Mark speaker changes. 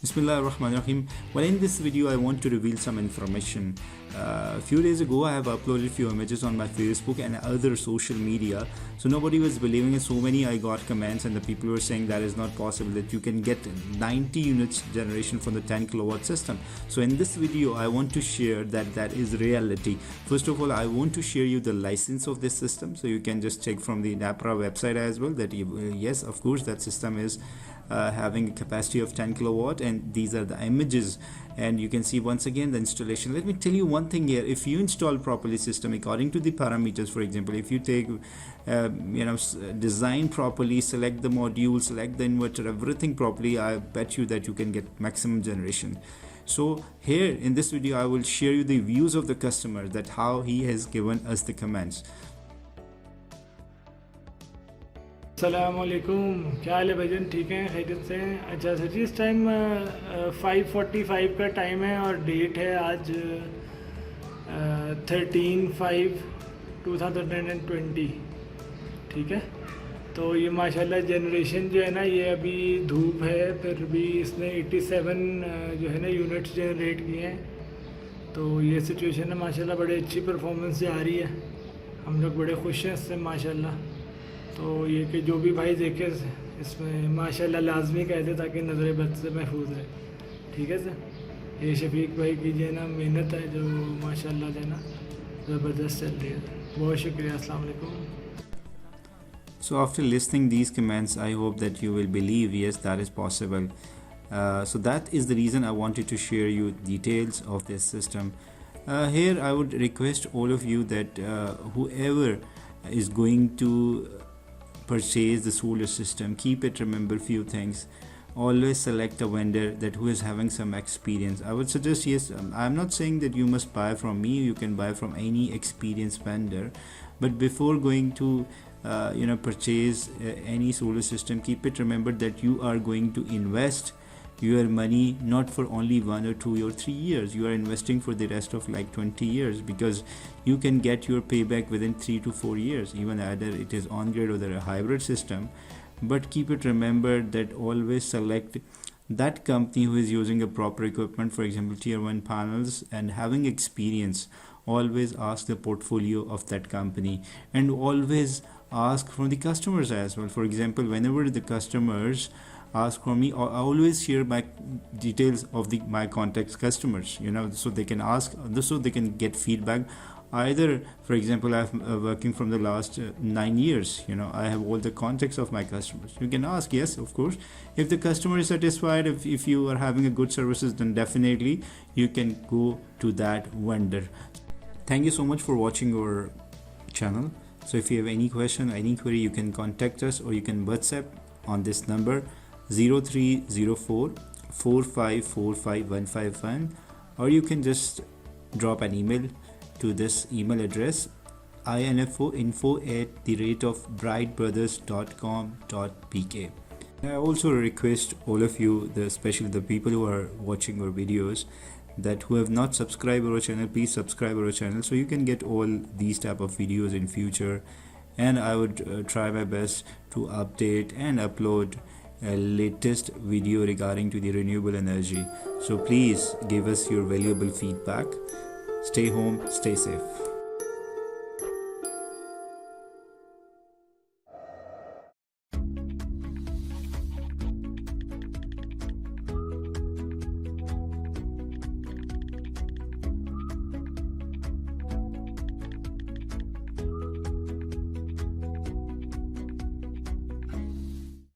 Speaker 1: Bismillahirrahmanirrahim. Well, in this video, I want to reveal some information. A few days ago, I have uploaded few images on my Facebook and other social media. So nobody was believing it. So many I got comments, and the people were saying that is not possible, that you can get 90 units generation from the 10 kilowatt system. So in this video, I want to share that that is reality. First of all, I want to share you the license of this system, so you can just check from the NAPRA website as well that yes, of course, that system is having a capacity of 10 kilowatt, and these are the images, and you can see once again the installation. Let me tell you one thing here. If you install properly system according to the parameters, for example, if you take design properly, select the module, select the inverter, everything properly, I bet you that you can get maximum generation. So here in this video, I will share you the views of the customer, that how he has given us the comments.
Speaker 2: अस्सलामुअलैकुम, क्या हाल है भाईजान? ठीक हैं, खैरियत से हैं? अच्छा सर जी, इस टाइम 5:45 का टाइम है और डेट है आज 13/5/2020। ठीक है, तो ये माशाल्लाह जनरेशन जो है ना, ये अभी धूप है, फिर भी इसने 87 जो है ना यूनिट्स जनरेट किए हैं। तो ये सिचुएशन है माशाल्लाह, बड़ी अच्छी परफॉर्मेंस से आ रही है, हम लोग बड़े खुश हैं इससे माशाल्लाह। तो ये कि जो भी भाई देखे इसमें माशाल्लाह लाजमी कहते, ताकि नज़र बद से महफूज रहे। ठीक है सर, ये शफीक भाई की जो है ना मेहनत है, जो माशाल्लाह जो है ना ज़बरदस्त चल रही है। बहुत शुक्रिया, अस्सलाम वालेकुम।
Speaker 1: So after listening these comments, I hope that you will believe yes, that is possible. So that is the reason I wanted to share you details of this system. Here I would request all of you that whoever is going to purchase the solar system, keep it, remember few things. Always select a vendor that who is having some experience. I would suggest, yes, I'm not saying that you must buy from me, you can buy from any experienced vendor, but before going to purchase any solar system, keep it, remember that you are going to invest your money not for only 1 or 2 or 3 years. You are investing for the rest of like 20 years, because you can get your payback within 3 to 4 years, even either it is on grid or a hybrid system. But keep it, remember that always select that company who is using a proper equipment, for example tier 1 panels, and having experience. Always ask the portfolio of that company, and always ask from the customers as well. For example, whenever the customers ask for me, I always share my details of my contacts customers, so they can ask, so they can get feedback. Either, for example, I'm working from the last 9 years, I have all the contacts of my customers. You can ask, yes, of course. If the customer is satisfied, if you are having a good services, then definitely you can go to that vendor. Thank you so much for watching our channel. So if you have any question, any query, you can contact us, or you can WhatsApp on this number 0304 4545151, or you can just drop an email to this email address info@brightbrothers.com.pk. I also request all of you, especially the people who are watching our videos, that who have not subscribed our channel, please subscribe our channel, so you can get all these type of videos in future. And I would try my best to update and upload a latest video regarding to the renewable energy. So please give us your valuable feedback. Stay home, stay safe.